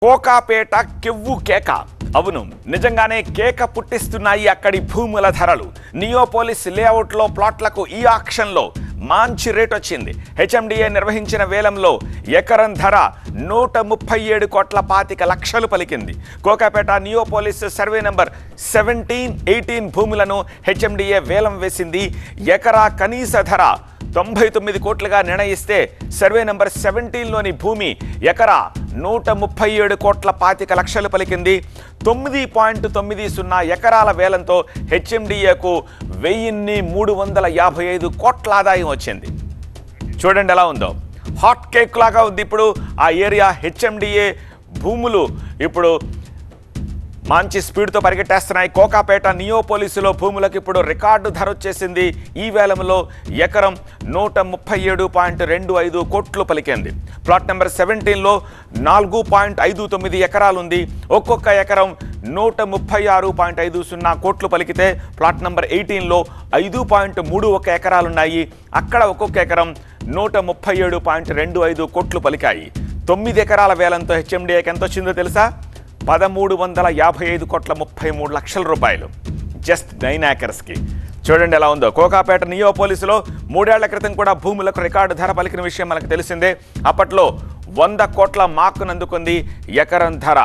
కోకాపేట కెవ్వు కేక. అవును, నిజంగానే కేక పుట్టిస్తున్నాయి అక్కడి భూముల ధరలు. నియోపోలిస్ లేఅవుట్లో ప్లాట్లకు ఈ ఆక్షన్లో మంచి రేట్ వచ్చింది. హెచ్ఎండిఏ నిర్వహించిన వేలంలో ఎకరం ధర 137,25,00,000 పలికింది. కోకాపేట నియోపోలిస్ సర్వే నంబర్ 17-18 భూములను హెచ్ఎండిఏ వేలం వేసింది. ఎకరా కనీస ధర 99 కోట్లుగా నిర్ణయిస్తే సర్వే నంబర్ 17లోని భూమి ఎకరా 137,25,00,000 పలికింది. 9.90 ఎకరాల వేలంతో హెచ్ఎండిఏకు 1,355 కోట్ల ఆదాయం వచ్చింది. చూడండి ఎలా ఉందో, హాట్ కేక్ లాగా ఉంది ఇప్పుడు ఆ ఏరియా. హెచ్ఎండిఏ భూములు ఇప్పుడు మంచి స్పీడ్తో పరిగెట్టేస్తున్నాయి. కోకాపేట నియోపోలిస్లో భూములకు ఇప్పుడు రికార్డు ధర వచ్చేసింది. ఈ వేలంలో ఎకరం 137.25 కోట్లు పలికింది. ప్లాట్ నెంబర్ 17లో 4.59 ఎకరాలు ఉంది. ఒక్కొక్క ఎకరం 136.50 కోట్లు పలికితే ప్లాట్ నెంబర్ 18లో 5.31 ఎకరాలున్నాయి. అక్కడ ఒక్కొక్క ఎకరం 137.25 కోట్లు పలికాయి. 9 ఎకరాల వేలంతో హెచ్ఎండిఏకి ఎంత వచ్చిందో తెలుసా? 1,355,33 రూపాయలు. జస్ట్ 9 ఏకర్స్కి. చూడండి ఎలా ఉందో. కోకాపేట నియోపోలిస్లో 3 ఏళ్ల క్రితం కూడా భూములకు రికార్డు ధర పలికిన విషయం మనకు తెలిసిందే. అప్పట్లో 100 కోట్ల మార్కును అందుకుంది ఎకరం ధర.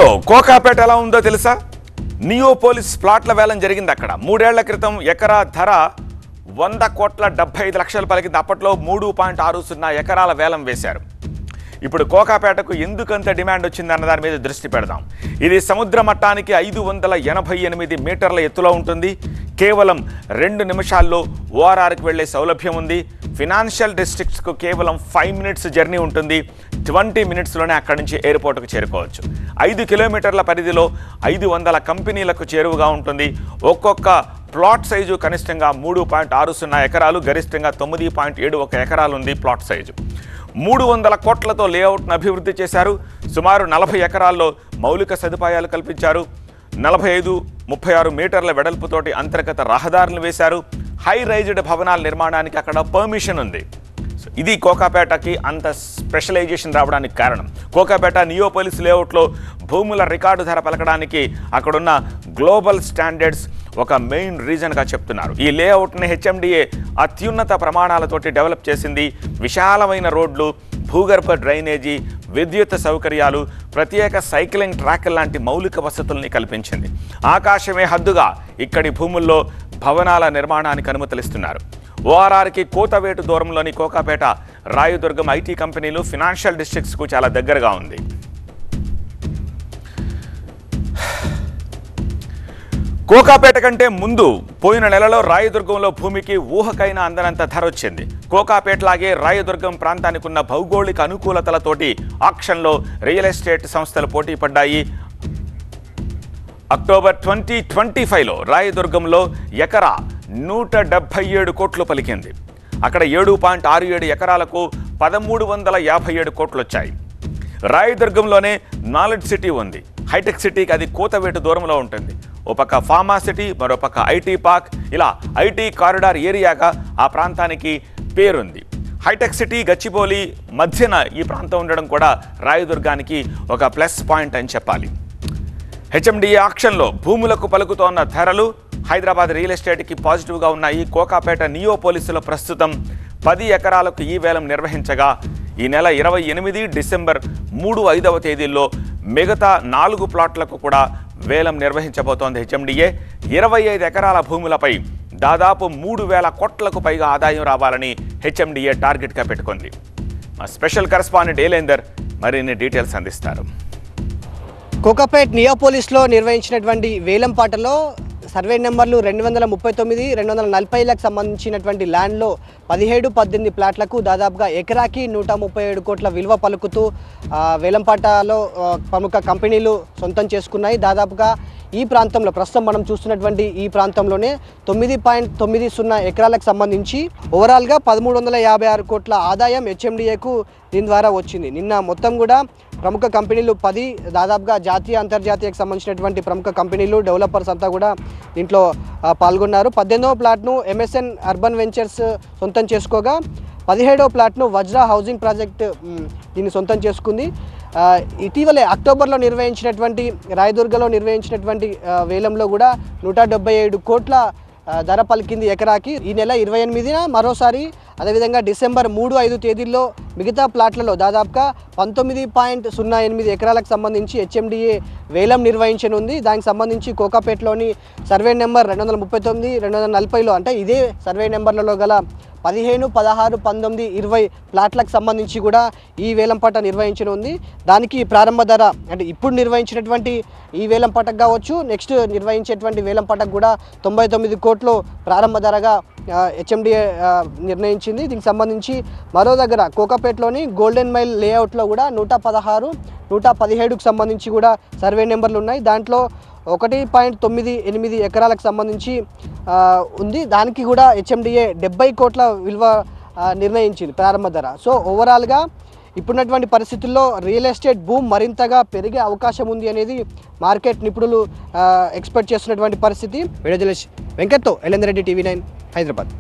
లో కోకాపేట ఎలా ఉందో తెలుసా? నియోపోలిస్ ప్లాట్ల వేలం జరిగింది అక్కడ. 3 ఏళ్ల క్రితం ఎకరా ధర 100,75,00,000 పలికింది. అప్పట్లో 3.60 ఎకరాల వేలం వేశారు. ఇప్పుడు కోకాపేటకు ఎందుకంత డిమాండ్ వచ్చింది అన్న దాని మీద దృష్టి పెడదాం. ఇది సముద్ర మట్టానికి 588 మీటర్ల ఎత్తులో ఉంటుంది. కేవలం 2 నిమిషాల్లో ఓఆర్ఆర్కి వెళ్లే సౌలభ్యం ఉంది. ఫినాన్షియల్ డిస్ట్రిక్ట్స్కు కేవలం 5 మినిట్స్ జర్నీ ఉంటుంది. 20 మినిట్స్లోనే అక్కడి నుంచి ఎయిర్పోర్ట్కు చేరుకోవచ్చు. 5 కిలోమీటర్ల పరిధిలో 500 కంపెనీలకు చేరువగా ఉంటుంది. ఒక్కొక్క ప్లాట్ సైజు కనిష్టంగా 3.60 ఎకరాలు, గరిష్టంగా 9.71 ఎకరాలు ఉంది ప్లాట్ సైజు. 300 కోట్లతో లేఅవుట్ను అభివృద్ధి చేశారు. సుమారు 40 ఎకరాల్లో మౌలిక సదుపాయాలు కల్పించారు. 45-36 మీటర్ల వెడల్పుతోటి అంతర్గత రహదారులు వేశారు. హై రైజ్డ్ భవనాల నిర్మాణానికి అక్కడ పర్మిషన్ ఉంది. ఇది కోకాపేటకి అంత స్పెషలైజేషన్ రావడానికి కారణం. కోకాపేట నియోపోలిస్ లేఅవుట్లో భూముల రికార్డు ధర పలకడానికి అక్కడున్న గ్లోబల్ స్టాండర్డ్స్ ఒక మెయిన్ రీజన్గా చెప్తున్నారు. ఈ లేఅవుట్ని హెచ్ఎండిఏ అత్యున్నత ప్రమాణాలతోటి డెవలప్ చేసింది. విశాలమైన రోడ్లు, భూగర్భ డ్రైనేజీ, విద్యుత్ సౌకర్యాలు, ప్రత్యేక సైక్లింగ్ ట్రాక్ లాంటి మౌలిక వసతుల్ని కల్పించింది. ఆకాశమే హద్దుగా ఇక్కడి భూముల్లో భవనాల నిర్మాణానికి అనుమతులిస్తున్నారు. ఓఆర్ఆర్కి కోతవేటు దూరంలోని కోకాపేట, రాయదుర్గం ఐటీ కంపెనీలు ఫినాన్షియల్ డిస్ట్రిక్ట్స్కు చాలా దగ్గరగా ఉంది. కోకాపేట కంటే ముందు పోయిన నెలలో రాయదుర్గంలో భూమికి ఊహకైనా అందనంత ధర వచ్చింది. కోకాపేటలాగే రాయదుర్గం ప్రాంతానికి ఉన్న భౌగోళిక అనుకూలతలతోటి ఆక్షన్లో రియల్ ఎస్టేట్ సంస్థలు పోటీ పడ్డాయి. అక్టోబర్ 2025లో రాయదుర్గంలో ఎకరా 177 కోట్లు పలికింది. అక్కడ 7.67 ఎకరాలకు 1,357 కోట్లు వచ్చాయి. రాయదుర్గంలోనే నాలెడ్జ్ సిటీ ఉంది. హైటెక్ సిటీకి అది కోతవేటు దూరంలో ఉంటుంది. ఓ పక్క ఫార్మా సిటీ, మరో పక్క ఐటీ పార్క్, ఇలా ఐటీ కారిడార్ ఏరియాగా ఆ ప్రాంతానికి పేరుంది. హైటెక్ సిటీ, గచ్చిబౌలి మధ్యన ఈ ప్రాంతం ఉండడం కూడా రాయదుర్గానికి ఒక ప్లస్ పాయింట్ అని చెప్పాలి. హెచ్ఎండిఏ ఆక్షన్లో భూములకు పలుకుతోన్న ధరలు హైదరాబాద్ రియల్ ఎస్టేట్కి పాజిటివ్గా ఉన్నాయి. కోకాపేట నియోపోలిస్లో ప్రస్తుతం 10 ఎకరాలకు ఈ వేలం నిర్వహించగా ఈ నెల 28 డిసెంబర్ 3-5వ తేదీల్లో మిగతా 4 ప్లాట్లకు కూడా వేలం నిర్వహించబోతోంది హెచ్ఎండిఏ. 25 ఎకరాల భూములపై దాదాపు 3,000 కోట్లకు పైగా ఆదాయం రావాలని హెచ్ఎండిఏ టార్గెట్గా పెట్టుకుంది. మా స్పెషల్ కరెస్పాండెంట్ ఏలేందర్ మరిన్ని డీటెయిల్స్ అందిస్తారు. కోకాపేట్ నియోపోలిస్లో నిర్వహించినటువంటి వేలం పాటలో సర్వే నెంబర్లు 239, 240లకు సంబంధించినటువంటి ల్యాండ్లో 17-18 ప్లాట్లకు దాదాపుగా ఎకరాకి 137 కోట్ల విలువ పలుకుతూ వేలంపాటలో ప్రముఖ కంపెనీలు సొంతం చేసుకున్నాయి. దాదాపుగా ఈ ప్రాంతంలో ప్రస్తుతం మనం చూస్తున్నటువంటి ఈ ప్రాంతంలోనే 9.90 ఎకరాలకు సంబంధించి ఓవరాల్గా 1356 కోట్ల ఆదాయం హెచ్ఎండిఏకు దీని ద్వారా వచ్చింది. నిన్న మొత్తం కూడా ప్రముఖ కంపెనీలు 10 దాదాపుగా జాతీయ అంతర్జాతీయకు సంబంధించినటువంటి ప్రముఖ కంపెనీలు డెవలపర్స్ అంతా కూడా దీంట్లో పాల్గొన్నారు. 18వ ప్లాట్ను ఎంఎస్ఎన్ అర్బన్ వెంచర్స్ సొంతం చేసుకోగా 17వ ప్లాట్ను వజ్రా హౌసింగ్ ప్రాజెక్ట్ దీన్ని సొంతం చేసుకుంది. ఇటీవలే అక్టోబర్లో నిర్వహించినటువంటి రాయదుర్గలో నిర్వహించినటువంటి వేలంలో కూడా 177 కోట్ల ధర పలికింది ఎకరాకి. ఈ నెల 28న మరోసారి, అదేవిధంగా డిసెంబర్ 3, 5 తేదీల్లో మిగతా ప్లాట్లలో దాదాపుగా 19.08 ఎకరాలకు సంబంధించి హెచ్ఎండిఏ వేలం నిర్వహించనుంది. దానికి సంబంధించి కోకాపేటలోని సర్వే నెంబర్ 239, 240లో అంటే ఇదే సర్వే నెంబర్లలో గల 15, 16, 19, 20 ప్లాట్లకు సంబంధించి కూడా ఈ వేలంపాట నిర్వహించనుంది. దానికి ప్రారంభ ధర అంటే ఇప్పుడు నిర్వహించినటువంటి ఈ వేలంపాటకు కావచ్చు, నెక్స్ట్ నిర్వహించేటువంటి వేలంపాటకు కూడా 99 కోట్లు ప్రారంభ ధరగా హెచ్ఎండిఏ నిర్ణయించింది. దీనికి సంబంధించి మరో దగ్గర కోకాపేటలోని గోల్డెన్ మైల్ లేఅవుట్లో కూడా 116, 117కు సంబంధించి కూడా సర్వే నెంబర్లు ఉన్నాయి. దాంట్లో 1.98 ఎకరాలకు సంబంధించి ఉంది. దానికి కూడా హెచ్ఎండిఏ 70 కోట్ల విలువ నిర్ణయించింది ప్రారంభ ధర. సో ఓవరాల్గా ఇప్పుడున్నటువంటి పరిస్థితుల్లో రియల్ ఎస్టేట్ భూమి మరింతగా పెరిగే అవకాశం ఉంది అనేది మార్కెట్ నిపుణులు ఎక్స్పెక్ట్ చేస్తున్నటువంటి పరిస్థితి. వీడియో జర్నలిస్ట్ వెంకట్తో ఎల్ఎన్ రెడ్డి, టీవీ 9 హైదరాబాద్.